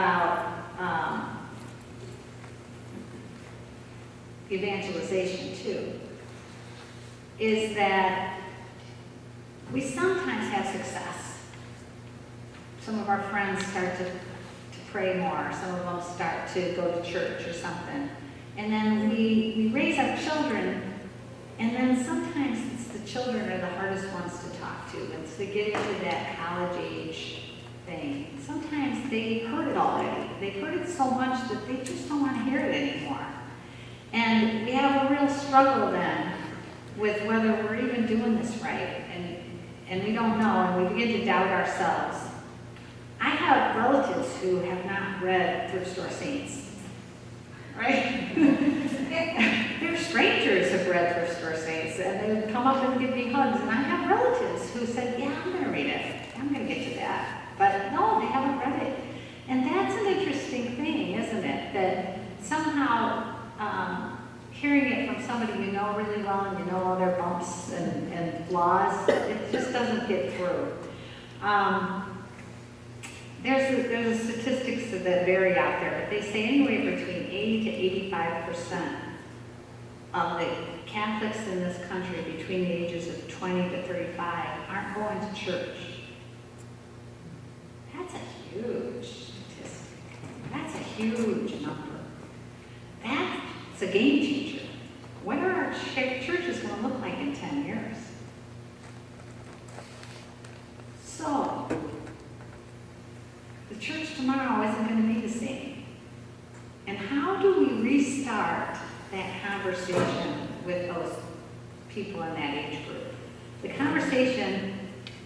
about evangelization too, is that we sometimes have success. Some of our friends start to pray more. Some of them start to go to church or something. And then we raise our children, and then sometimes it's the children are the hardest ones to talk to. Once they get into that college age thing, sometimes they heard it already. They've heard it so much that they just don't want to hear it anymore. And we have a real struggle then with whether we're even doing this right, and we don't know, and we begin to doubt ourselves. I have relatives who have not read Thrift Store Saints, right? They're strangers who've read Thrift Store Saints, and they would come up and give me hugs, and I have relatives who said, yeah, I'm going to read it. I'm going to get to that. But no, they haven't read it. And that's an interesting thing, isn't it? That somehow hearing it from somebody you know really well and you know all their bumps and flaws, it just doesn't get through. There's statistics that vary out there, but they say anywhere between 80 to 85% of the Catholics in this country between the ages of 20 to 35 aren't going to church. That's a huge statistic. That's a huge number. That's a game changer. What are our churches going to look like in 10 years? So, the church tomorrow isn't going to be the same. And how do we restart that conversation with those people in that age group? The conversation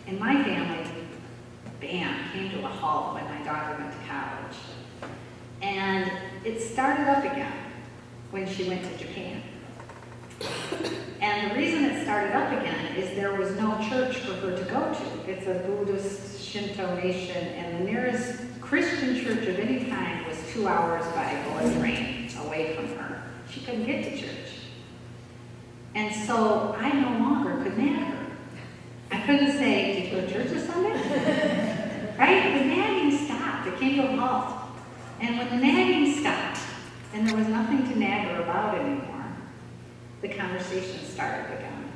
in my family, bam, came to a halt when my daughter went to college. And it started up again when she went to Japan. And the reason it started up again is there was no church for her to go to. It's a Buddhist Shinto nation, and the nearest Christian church of any kind was 2 hours by bullet train away from her. She couldn't get to church. And so I no longer could nag her. I couldn't say, did you go to church this Sunday? Right? The nagging stopped. It came to a halt. And when the nagging stopped, and there was nothing to nag her about anymore, the conversation started again.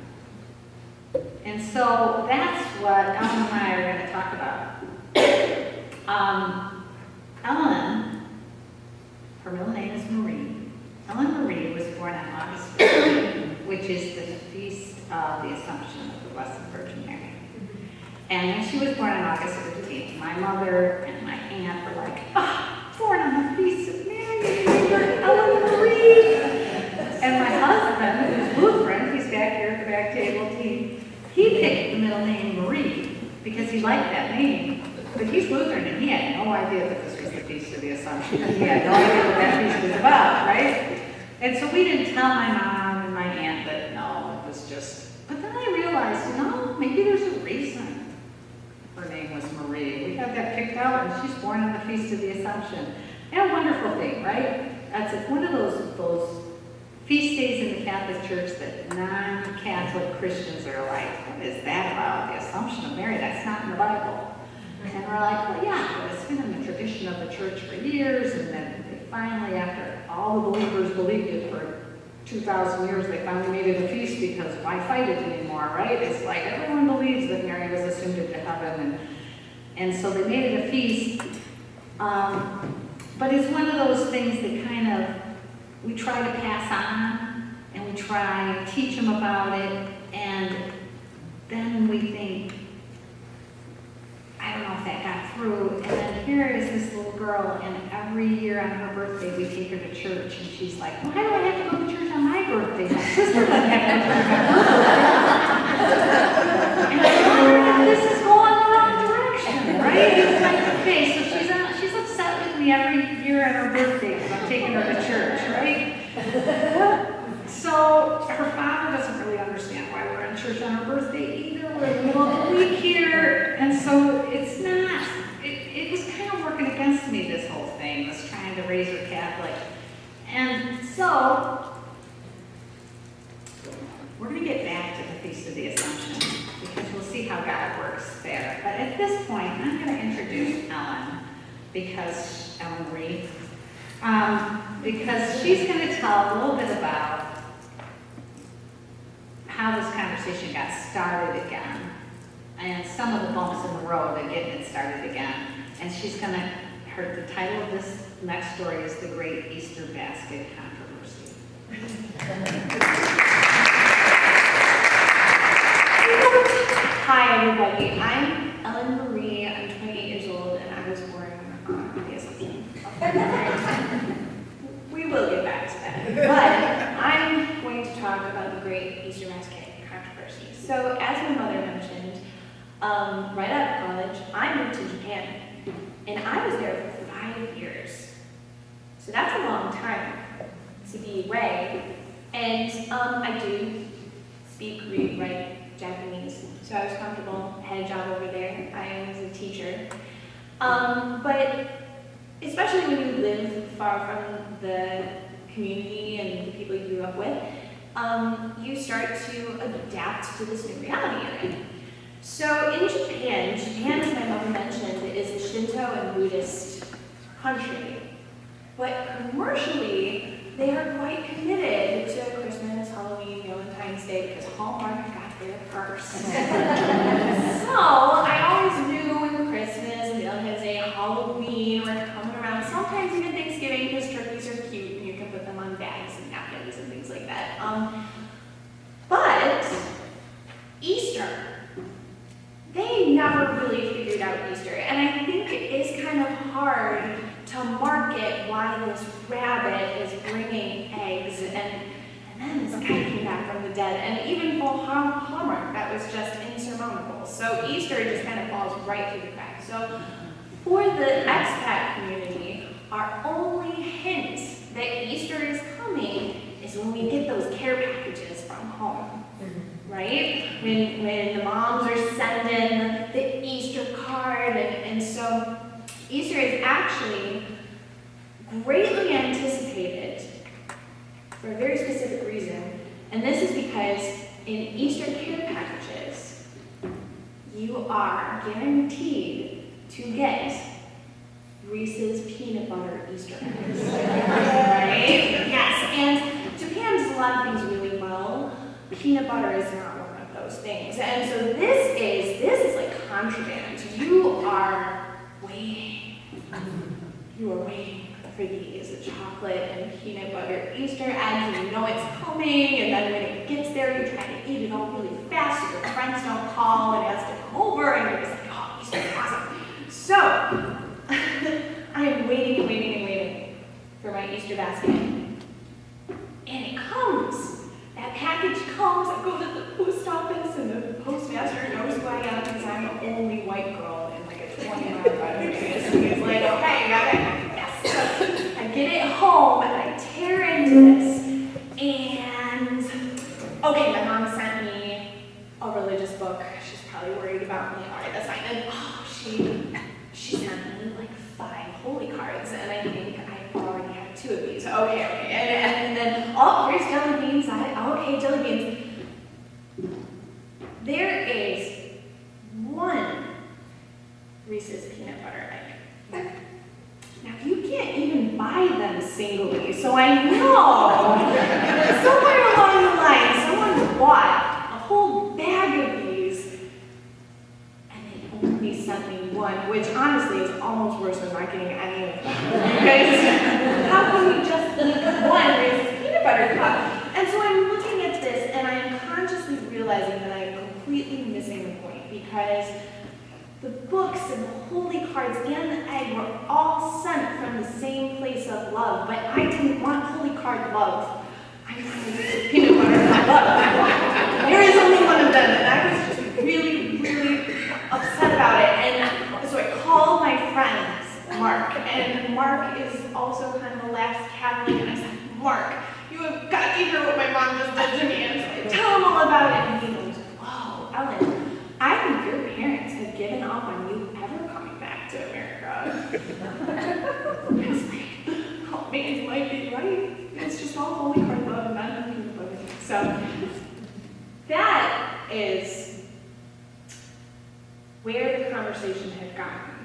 And so that's what Ellen and I are going to talk about. Ellen, her middle name is Marie. Ellen Marie was born on August 15th, which is the feast of the Assumption of the Blessed Virgin Mary. And when she was born on August 15th, my mother and my aunt were like, born on the feast of Mary, Ellen Marie. And my husband, who's Lutheran, he's back here at the back table, he picked the middle name Marie because he liked that name. But he's Lutheran, and he had no idea that this was the Feast of the Assumption. He had no idea what that feast was about, right? And so we didn't tell my mom and my aunt that, no, it was just... But then I realized, maybe there's a reason her name was Marie. We have that picked out, and she's born on the Feast of the Assumption. And a wonderful thing, right? That's one of those feast days in the Catholic Church that non-Catholic Christians are like, what is that about? The Assumption of Mary? That's not in the Bible. And we're like, well, yeah, but it's been in the tradition of the church for years, and then they finally, after all the believers believed it for 2,000 years, they finally made it a feast because why fight it anymore, right? It's like everyone believes that Mary was assumed into heaven, and so they made it a feast. But it's one of those things that kind of, we try to pass on, and we try to teach them about it, and then we think, I don't know if that got through. And then here is this little girl, and every year on her birthday, we take her to church, and she's like, why do I have to go to church on my birthday? My sister doesn't have to go to church on her birthday. And I know this is going the wrong direction, right? It's like, okay, so she's upset with me every year on her birthday because I'm taking her to church, right? So her father doesn't really understand why we're in church on her birthday either. We're in the middle of the week here, and so it's not, it was kind of working against me, this whole thing, this trying to raise her Catholic. And so, we're going to get back to the Feast of the Assumption, because we'll see how God works there. But at this point, I'm going to introduce Ellen. because Ellen Marie, because she's going to tell a little bit about how this conversation got started again, and some of the bumps in the road and getting it started again. And she's going to, the title of this next story is The Great Easter Basket Controversy. Hi everybody, I'm Ellen Marie, I'm 28 years old, and I was born on the assumption. We will get back to that. But I'm going to talk about the Great Easter Basket Controversy. So as my mother mentioned, right out of college, I moved to Japan, and I was there for 5 years. So that's a long time to be away. And I do speak, read, write Japanese, so I was comfortable, had a job over there. I was a teacher. But especially when you live far from the community and the people you grew up with, you start to adapt to this new reality you're in. So in Japan, as my mother mentioned, is a Shinto and Buddhist country. But commercially, they are quite committed to Christmas, Halloween, Valentine's Day, because Hallmark got there first. So I always knew when Christmas and Valentine's Day and Halloween were coming around, sometimes even Thanksgiving, because turkeys are cute and you can put them on bags and napkins and things like that. But Easter, they never really figured out Easter. And I think it is kind of hard to market why this rabbit is bringing eggs, and then this guy came back from the dead, and even for Hallmark, that was just insurmountable. So Easter just kind of falls right through the cracks. So for the expat community, our only hint that Easter is coming is when we get those care packages from home. Right? When the moms are sending the Easter card, and so Easter is actually greatly anticipated for a very specific reason, and this is because in Easter care packages, you are guaranteed to get Reese's peanut butter Easter eggs. Right? Yes, and Japan does a lot of things really well. Peanut butter is not one of those things. And so this is like contraband. You are waiting. You are waiting for these chocolate and peanut butter Easter eggs, and you know it's coming, and then when it gets there, you try to eat it all really fast so your friends don't call and ask to come over, and you're just like, oh, Easter is awesome. So, I am waiting and waiting and waiting for my Easter basket. And it comes. That package comes, I go to the post office, and the postmaster knows who I am because I'm the only white girl in like a 20-mile radius. So he's like, okay, you got it? Yes. So I get it home, and I tear into this, and okay, my mom sent me a religious book. She's probably worried about me. All right, that's fine. And she sent me like 5 holy cards, and I think I already have 2 of these. Okay. And then, oh, here's jelly beans. Okay, jelly beans. There is 1 Reese's peanut butter egg. Now, you can't even buy them singly, so I know somewhere along the line, someone bought a whole bag of these, and they only sent me 1, which honestly is almost worse than not getting any of them. Because how can you just eat 1 Reese's peanut butter cup? And so I'm looking at this, and I'm consciously realizing that I'm completely missing the point, because the books and the holy cards and the egg were all sent from the same place of love, but I didn't want holy card love. I wanted peanut butter love. There is only 1 of them, and I was just really, really upset about it. And so I called my friend, Mark, and Mark is also kind of a lapsed Catholic, and I said, Mark, you have got to hear what my mom just did to me. And so I tell him all about it, and he goes, whoa, Ellen, I think your parents have given up on you ever coming back to America. I was like, oh man, you might be right. It's just all holy card love and not peanut butter. So that is where the conversation had gotten.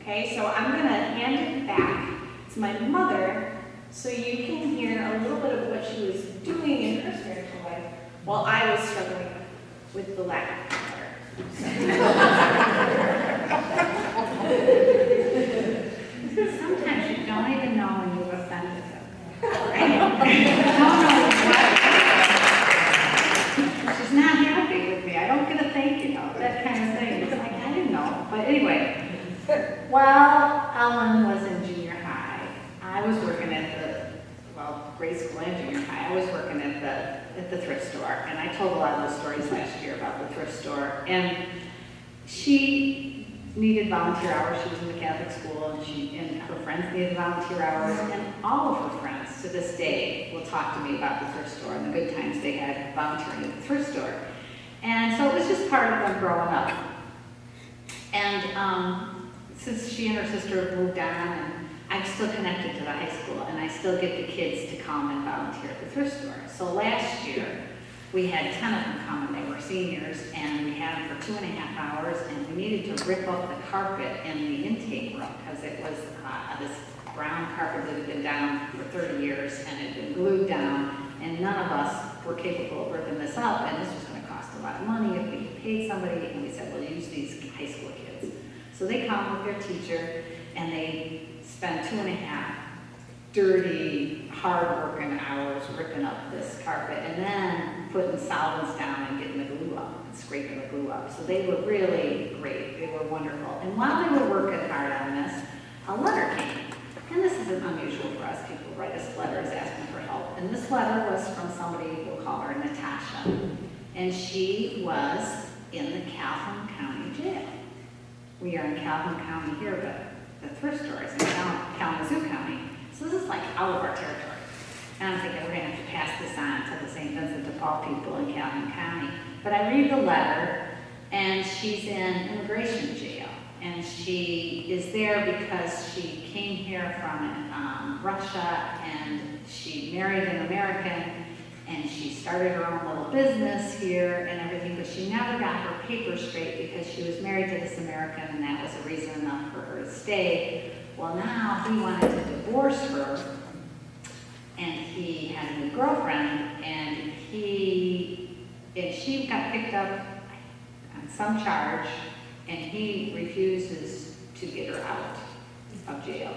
Okay, so I'm gonna hand it back to my mother so you can hear a little bit of what she was doing in her spiritual life while I was struggling with the lack of color. Sometimes you don't even know when you've offended them. Right? You don't know what. She's not happy with me. I don't get a thank you note, that kind of thing. It's like, I didn't know. But anyway, while Ellen was in junior high, I was working at grade school and junior high, I was working at the thrift store. And I told a lot of those stories last year about the thrift store. And she needed volunteer hours. She was in the Catholic school, and her friends needed volunteer hours. And all of her friends to this day will talk to me about the thrift store and the good times they had volunteering at the thrift store. And so it was just part of them growing up. And since she and her sister moved on, and I'm still connected to the high school, and I still get the kids to come and volunteer at the thrift store. So last year, we had 10 of them come, and they were seniors, and we had them for 2.5 hours, and we needed to rip up the carpet in the intake room, because it was this brown carpet that had been down for 30 years, and it had been glued down, and none of us were capable of ripping this up, and this was going to cost a lot of money if we paid somebody, and we said, we'll use these high school kids. So they come with their teacher, and they spend 2.5 dirty, hard-working hours ripping up this carpet, and then putting solvents down and getting the glue up, and scraping the glue up. So they were really great. They were wonderful. And while they were working hard on this, a letter came. And this isn't unusual for us. People write us letters asking for help. And this letter was from somebody, we'll call her Natasha. And she was in the Calhoun County Jail. We are in Calhoun County here, but the thrift store is in Kalamazoo County. So this is like out of our territory. And I'm thinking we're going to have to pass this on to the St. Vincent de Paul people in Calhoun County. But I read the letter, and she's in immigration jail. And she is there because she came here from Russia, and she married an American, and she started her own little business here and everything, but she never got her papers straight because she was married to this American, and that was a reason enough for her to stay. Well, now he wanted to divorce her, and he had a new girlfriend, and she got picked up on some charge, and he refuses to get her out of jail.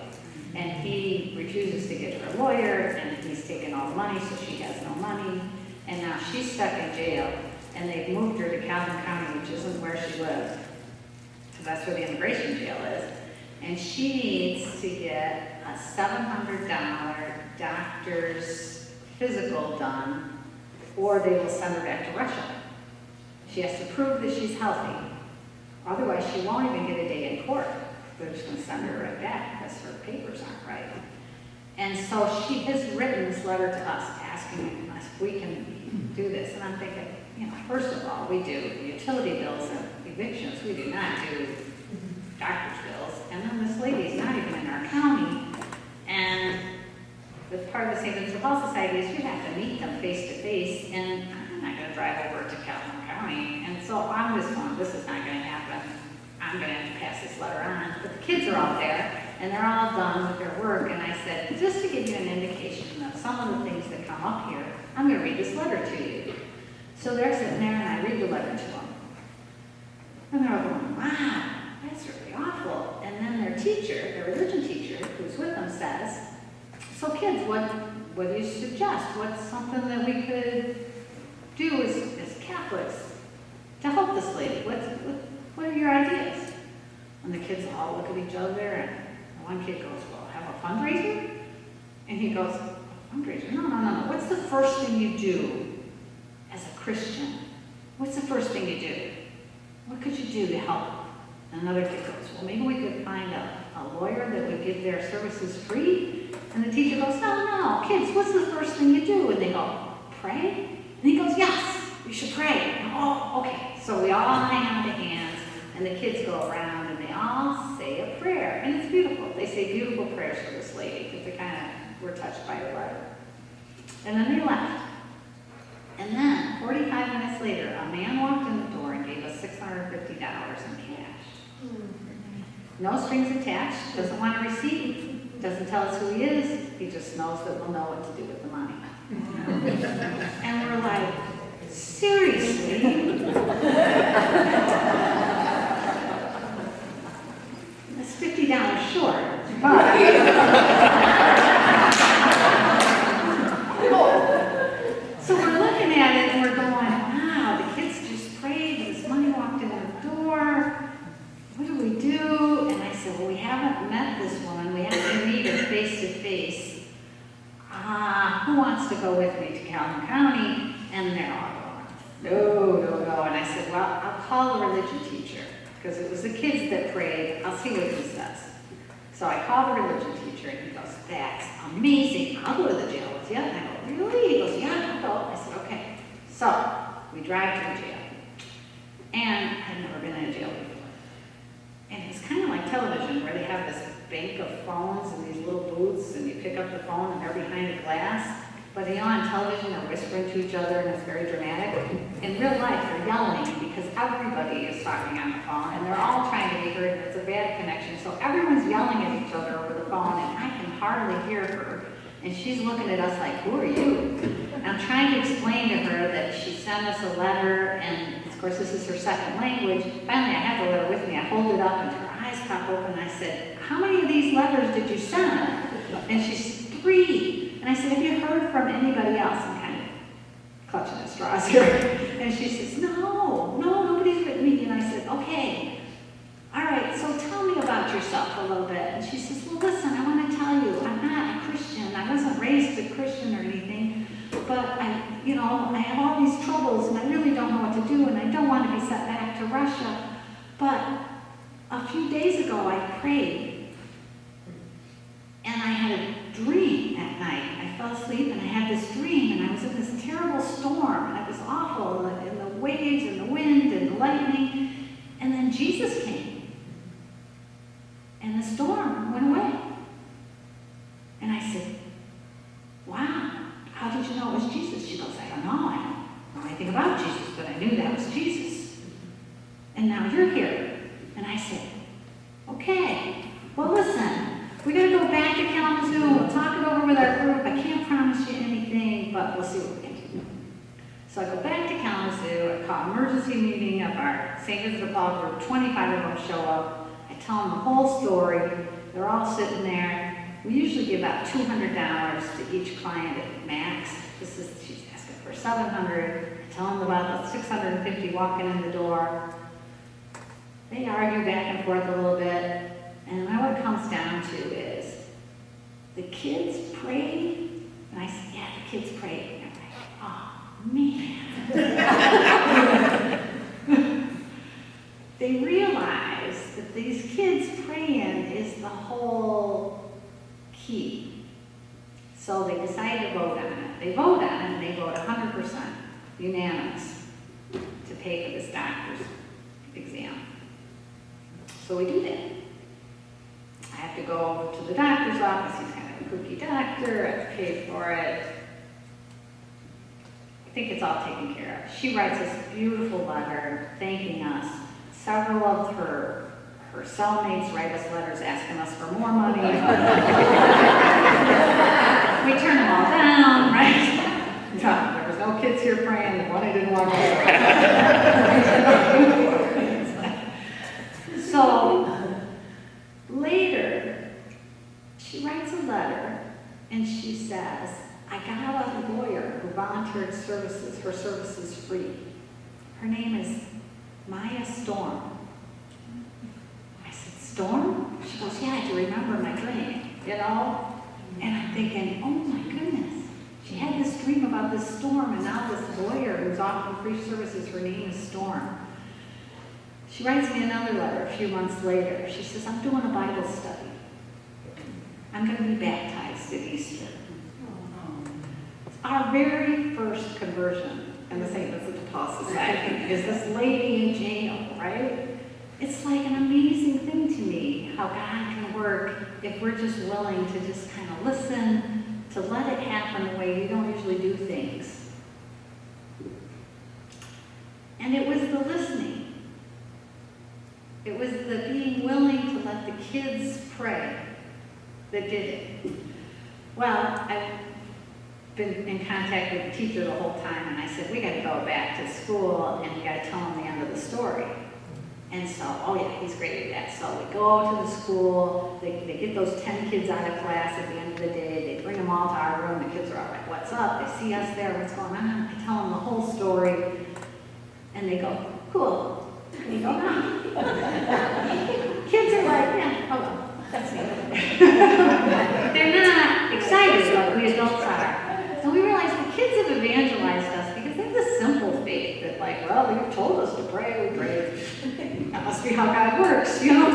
And he refuses to get her a lawyer, and he's taken all the money, so she has no money. And now she's stuck in jail, and they've moved her to Calhoun County, which isn't where she lived, because that's where the immigration jail is. And she needs to get a $700 doctor's physical done, or they will send her back to Russia. She has to prove that she's healthy. Otherwise, she won't even get a day in court. They're just going to send her right back because her papers aren't right. And so she has written this letter to us asking us if we can do this. And I'm thinking, first of all, we do utility bills and evictions. We do not do doctor's bills. And then this lady's not even in our county. And the part of the St. Vincent de Paul Society is you have to meet them face to face. And I'm not going to drive over to Calhoun County. And so I'm just going, this is not going to happen. I'm going to have to pass this letter on. But the kids are all there, and they're all done with their work. And I said, just to give you an indication of some of the things that come up here, I'm going to read this letter to you. So they're sitting there, and I read the letter to them. And they're all going, wow, that's really awful. And then their teacher, their religion teacher, who's with them, says, so kids, what do you suggest? What's something that we could do as Catholics to help this lady? What are your ideas? And the kids all look at each other, and one kid goes, well, have a fundraiser? And he goes, a fundraiser? No. What's the first thing you do as a Christian? What's the first thing you do? What could you do to help? And another kid goes, well, maybe we could find a lawyer that would give their services free? And the teacher goes, no, kids, what's the first thing you do? And they go, pray? And he goes, yes, we should pray. And, oh, okay. So we all hand the hands, and the kids go around, and they all say a prayer. And it's beautiful. They say beautiful prayers for this lady, because they kind of were touched by her letter. And then they left. And then, 45 minutes later, a man walked in the door and gave us $650 in cash. No strings attached, doesn't want a receipt, doesn't tell us who he is, he just knows that we'll know what to do with the money. And we're like, seriously? That's $50 short, but. So we're looking at it and we're going, wow, the kids just prayed, this money walked in the door. What do we do? And I said, well, we haven't met this woman. We have to meet her face to face. Who wants to go with me to Calhoun County? And they're all going, no. And I said, well, I'll call the religion teacher because it was the kids that prayed. I'll see what he says. So I called the religion teacher and he goes, that's amazing. I'll go to the jail with you. And I go, really? He goes, yeah, I'll go. I said, okay. So we drive to the jail. And I'd never been in a jail before. And it's kind of like television where they have this bank of phones in these little booths and you pick up the phone and they're behind a glass. But on television they're whispering to each other and it's very dramatic. In real life they're yelling because everybody is talking on the phone and they're all trying to be heard and it's a bad connection. So everyone's yelling at each other over the phone and I can hardly hear her. And she's looking at us like, who are you? And I'm trying to explain to her that she sent us a letter and of course this is her second language. Finally I had the letter with me. I hold it up and her eyes pop open. I said, how many of these letters did you send? And she said, 3. And I said, have you heard from anybody else? I'm kind of clutching at straws here. And she says, no, nobody's written me. And I said, okay, all right, so tell me about yourself a little bit. And she says, well, listen, I want to tell you, I'm not a Christian. I wasn't raised a Christian or anything, but I have all these troubles and I really don't know what to do and I don't want to be sent back to Russia. But a few days ago, I prayed and I had a dream at night. I fell asleep and I had this dream and I was in this terrible storm and it was awful and the waves and the wind and the lightning and then Jesus came and the storm went away. And I said, wow, how did you know it was Jesus? She goes, I don't know. I don't know anything about Jesus, but I knew that was Jesus. And now you're here. And I said, okay, well listen, we got to go back to Kalamazoo. We'll talk it over with our group. I can't promise you anything, but we'll see what we can do. So I go back to Kalamazoo. I call emergency meeting of our St. Vincent de Paul group. 25 of them show up. I tell them the whole story. They're all sitting there. We usually give out $200 to each client at max. She's asking for $700. I tell them about the $650 walking in the door. They argue back and forth a little bit. And then what it comes down to is the kids prayed. And I said, yeah, the kids prayed. And they're like, oh, man. They realize that these kids praying is the whole key. So they decided to vote on it. They vote on it and they vote 100% unanimous to pay for this doctor's exam. So we do that. I have to go to the doctor's office. He's kind of a kooky doctor. I have to pay for it. I think it's all taken care of. She writes this beautiful letter thanking us. Several of her cellmates write us letters asking us for more money. We turn them all down, right? There was no kids here praying. The one I didn't want to. So later, she writes a letter and she says, I got a lawyer who volunteered her services free. Her name is Maya Storm. I said, Storm? She goes, yeah, I had to remember my dream, And I'm thinking, oh my goodness. She had this dream about this storm and now this lawyer who's offering free services, her name is Storm. She writes me another letter a few months later. She says, I'm doing a Bible study. I'm going to be baptized at Easter. Our very first conversion in the St. Vincent de Paul Society is this lady in jail, right? It's like an amazing thing to me how God can work if we're just willing to just kind of listen, to let it happen the way we don't usually do things. And it was the listening It was the being willing to let the kids pray that did it. Well, I've been in contact with the teacher the whole time, and I said, we got to go back to school, and we got to tell them the end of the story. And so, oh yeah, he's great at that. So we go to the school, they get those 10 kids out of class at the end of the day, they bring them all to our room, the kids are all like, what's up? They see us there, what's going on? I tell them the whole story, and they go, cool. And we go, huh? Kids are like, yeah, hello, that's me. They're not excited like we adults are. So we realized the kids have evangelized us because they have this simple faith that like, well, you told us to pray, we prayed. That must be how God works, you know?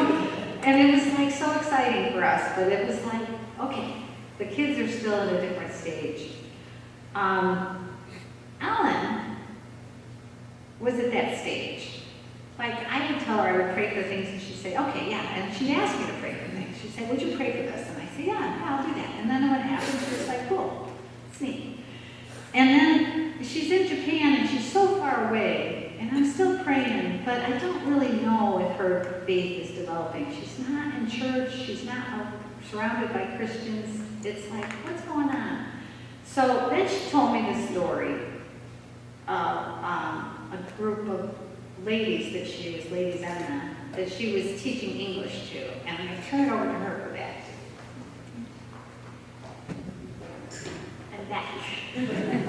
And it was like so exciting for us, but it was like, okay, the kids are still at a different stage. Ellen was at that stage. Like, I would tell her I would pray for things, and she'd say, okay, yeah. And she'd ask me to pray for things. She'd say, would you pray for this? And I'd say, yeah, I'll do that. And then when it happened, she was like, cool, it's neat. And then she's in Japan, and she's so far away, and I'm still praying, but I don't really know if her faith is developing. She's not in church. She's not surrounded by Christians. It's like, what's going on? So then she told me this story of a group of ladies that she was, ladies Emma, that she was teaching English to. And I'm going to turn it over to her for that. And that.